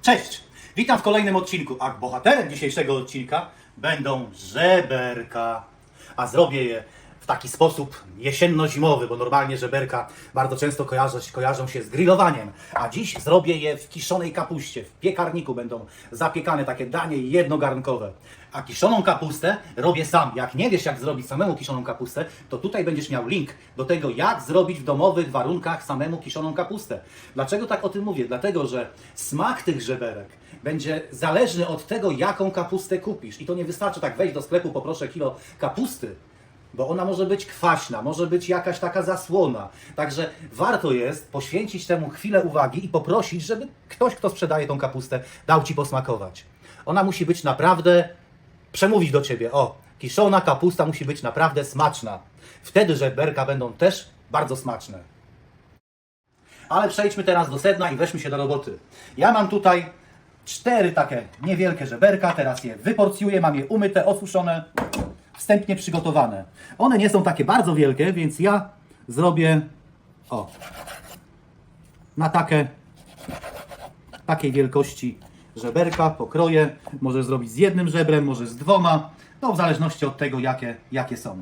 Cześć! Witam w kolejnym odcinku, a bohaterem dzisiejszego odcinka będą żeberka. A zrobię je w taki sposób jesienno-zimowy, bo normalnie żeberka bardzo często kojarzą się z grillowaniem. A dziś zrobię je w kiszonej kapuście. W piekarniku będą zapiekane takie danie jednogarnkowe. A kiszoną kapustę robię sam. Jak nie wiesz, jak zrobić samemu kiszoną kapustę, to tutaj będziesz miał link do tego, jak zrobić w domowych warunkach samemu kiszoną kapustę. Dlaczego tak o tym mówię? Dlatego, że smak tych żeberek będzie zależny od tego, jaką kapustę kupisz. I to nie wystarczy tak wejść do sklepu, poproszę kilo kapusty, bo ona może być kwaśna, może być jakaś taka zasłona. Także warto jest poświęcić temu chwilę uwagi i poprosić, żeby ktoś, kto sprzedaje tą kapustę, dał Ci posmakować. Ona musi być naprawdę, przemówić do Ciebie, o, kiszona kapusta musi być naprawdę smaczna. Wtedy żeberka będą też bardzo smaczne. Ale przejdźmy teraz do sedna i weźmy się do roboty. Ja mam tutaj 4 takie niewielkie żeberka, teraz je wyporcjuję, mam je umyte, osuszone, wstępnie przygotowane. One nie są takie bardzo wielkie, więc ja zrobię na takiej wielkości żeberka, pokroję. Możesz zrobić z jednym żebrem, może z 2, no w zależności od tego, jakie są.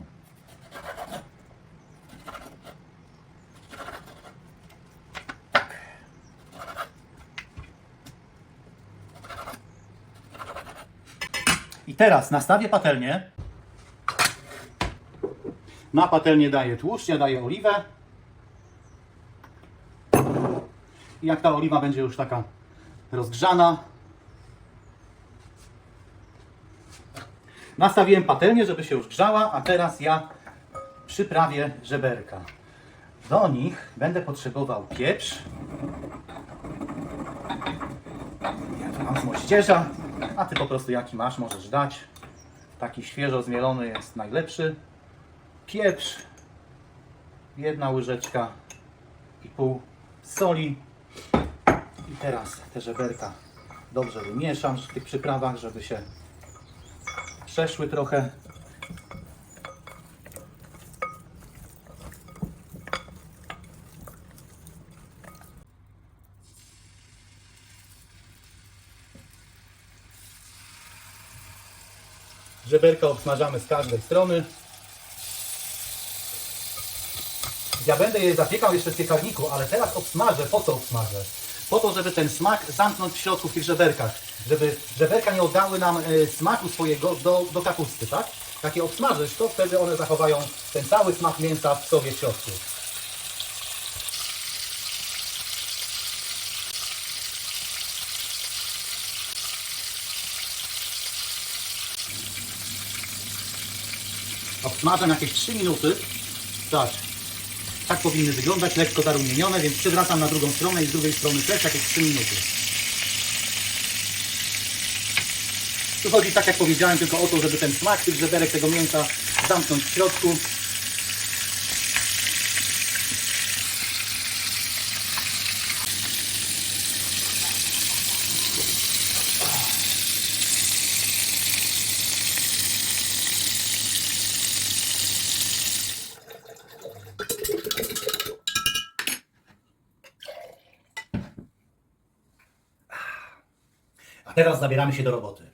I teraz nastawię patelnię. Na patelnię daję tłuszcz, ja daję oliwę. I jak ta oliwa będzie już taka rozgrzana, nastawiłem patelnię, żeby się już grzała, a teraz ja przyprawię żeberka. Do nich będę potrzebował pieprz. Ja tu mam z moździerza, a Ty po prostu jaki masz, możesz dać. Taki świeżo zmielony jest najlepszy. Pieprz, 1 łyżeczka i pół soli. I teraz te żeberka dobrze wymieszam w tych przyprawach, żeby się przeszły trochę. Żeberka obsmażamy z każdej strony. Ja będę je zapiekał jeszcze w piekarniku, ale teraz obsmażę. Po co obsmażę? Po to, żeby ten smak zamknąć w środku w tych żeberkach. Żeby żeberka nie oddały nam smaku swojego do kapusty, tak? Jak je obsmażysz, to wtedy one zachowają ten cały smak mięsa w sobie w środku. Obsmażam jakieś 3 minuty. Tak powinny wyglądać, lekko zarumienione, więc przywracam na drugą stronę i z drugiej strony też jakieś 3 minuty. Tu chodzi, tak jak powiedziałem, tylko o to, żeby ten smak tych żeberek, tego mięsa zamknąć w środku. A teraz zabieramy się do roboty.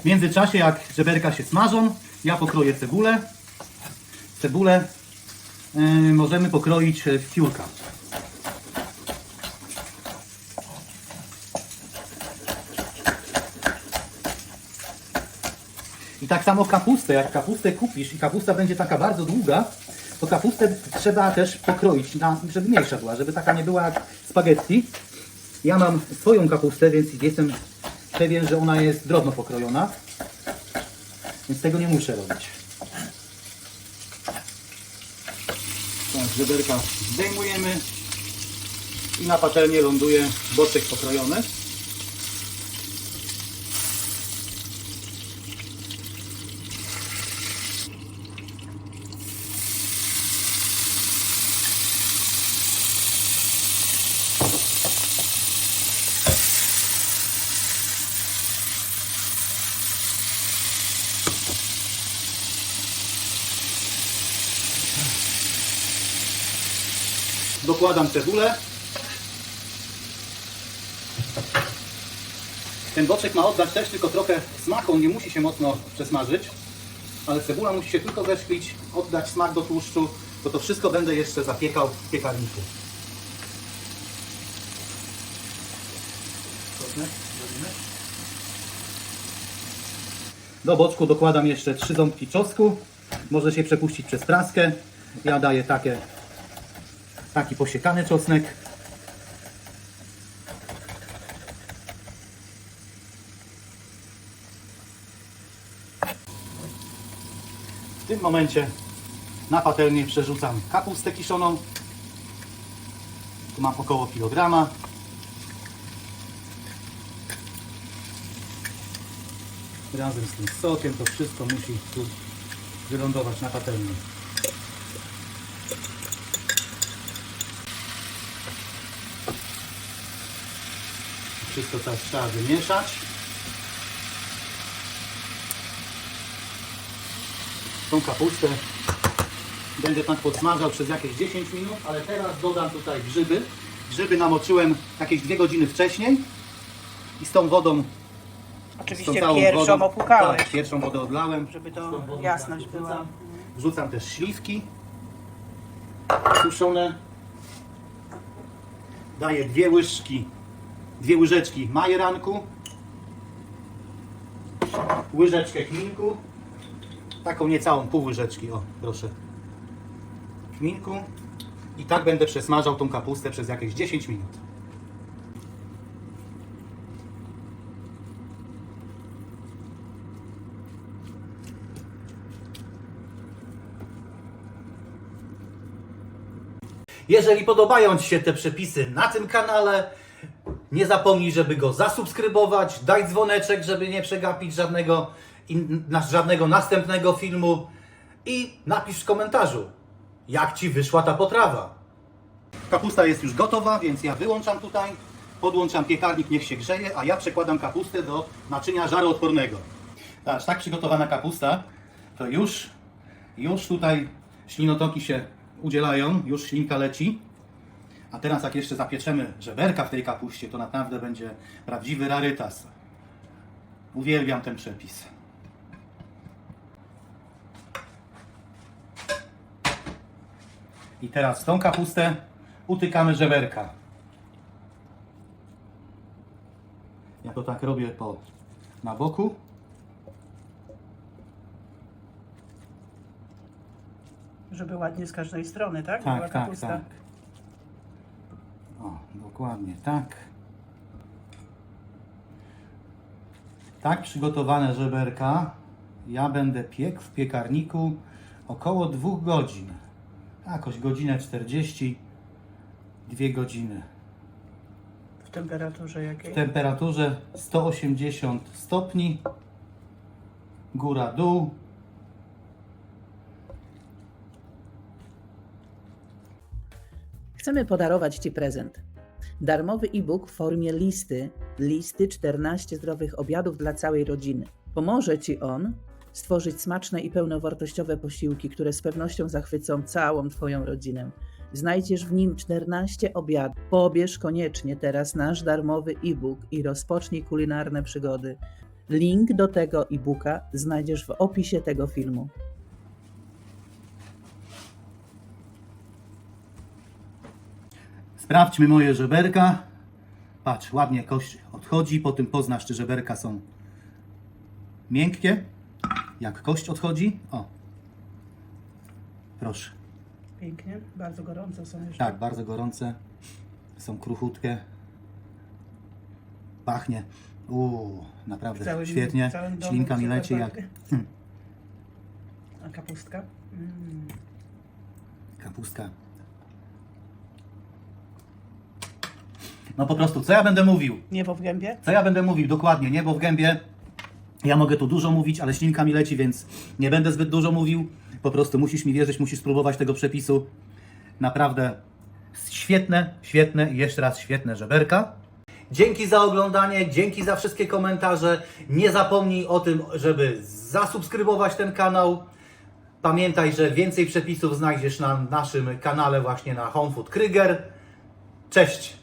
W międzyczasie, jak żeberka się smażą, ja pokroję cebulę. Cebulę możemy pokroić w piórka. I tak samo kapustę. Jak kapustę kupisz i kapusta będzie taka bardzo długa, to kapustę trzeba też pokroić, żeby mniejsza była, żeby taka nie była jak spaghetti. Ja mam swoją kapustę, więc jestem pewien, że ona jest drobno pokrojona, więc tego nie muszę robić. Tak, żeberka zdejmujemy i na patelnię ląduje boczek pokrojony. Dokładam cebulę. Ten boczek ma oddać też tylko trochę smaku, on nie musi się mocno przesmażyć, ale cebula musi się tylko zeszklić, oddać smak do tłuszczu, bo to wszystko będę jeszcze zapiekał w piekarniku. Do boczku dokładam jeszcze 3 ząbki czosnku. Może się przepuścić przez praskę. Ja daję taki posiekany czosnek. W tym momencie na patelnię przerzucam kapustę kiszoną. Tu mam około kilograma. Razem z tym sokiem to wszystko musi tu wylądować na patelni. Wszystko teraz trzeba wymieszać. Tą kapustę będę tak podsmażał przez jakieś 10 minut, ale teraz dodam tutaj grzyby. Grzyby namoczyłem jakieś 2 godziny wcześniej i z tą wodą, Oczywiście pierwszą opłukałeś, tak, pierwszą wodę odlałem, żeby to jasność była. Wrzucam też śliwki suszone. Daję 2 łyżeczki majeranku, łyżeczkę kminku, taką niecałą, pół łyżeczki, o proszę, kminku i tak będę przesmażał tą kapustę przez jakieś 10 minut. Jeżeli podobają Ci się te przepisy na tym kanale, nie zapomnij, żeby go zasubskrybować, daj dzwoneczek, żeby nie przegapić żadnego następnego filmu i napisz w komentarzu, jak Ci wyszła ta potrawa. Kapusta jest już gotowa, więc ja wyłączam tutaj, podłączam piekarnik, niech się grzeje, a ja przekładam kapustę do naczynia żaroodpornego. Tak przygotowana kapusta, to już tutaj ślinotoki się udzielają, już ślinka leci. A teraz jak jeszcze zapieczemy żeberka w tej kapuście, to naprawdę będzie prawdziwy rarytas. Uwielbiam ten przepis. I teraz w tą kapustę utykamy żeberka. Ja to tak robię na boku. Żeby ładnie z każdej strony, tak? Tak, Była kapusta. tak. O, dokładnie tak. Tak przygotowane żeberka ja będę piekł w piekarniku około 2 godzin. Jakoś godzinę 40, 2 godziny. W temperaturze jakiej? W temperaturze 180 stopni, góra, dół. Chcemy podarować Ci prezent. Darmowy e-book w formie listy 14 zdrowych obiadów dla całej rodziny. Pomoże Ci on stworzyć smaczne i pełnowartościowe posiłki, które z pewnością zachwycą całą Twoją rodzinę. Znajdziesz w nim 14 obiadów. Pobierz koniecznie teraz nasz darmowy e-book i rozpocznij kulinarne przygody. Link do tego e-booka znajdziesz w opisie tego filmu. Sprawdźmy moje żeberka. Patrz, ładnie kość odchodzi, po tym poznasz, czy żeberka są miękkie, jak kość odchodzi. O, proszę. Pięknie, bardzo gorące są jeszcze. Tak, bardzo gorące, są kruchutkie, pachnie. Naprawdę świetnie, ślinka mi leci jak... A kapustka? Kapustka. No po prostu, co ja będę mówił? Niebo w gębie? Co ja będę mówił? Dokładnie, niebo w gębie. Ja mogę tu dużo mówić, ale ślinka mi leci, więc nie będę zbyt dużo mówił. Po prostu musisz mi wierzyć, musisz spróbować tego przepisu. Naprawdę świetne i jeszcze raz świetne żeberka. Dzięki za oglądanie, dzięki za wszystkie komentarze. Nie zapomnij o tym, żeby zasubskrybować ten kanał. Pamiętaj, że więcej przepisów znajdziesz na naszym kanale właśnie na Home Food Kryger. Cześć!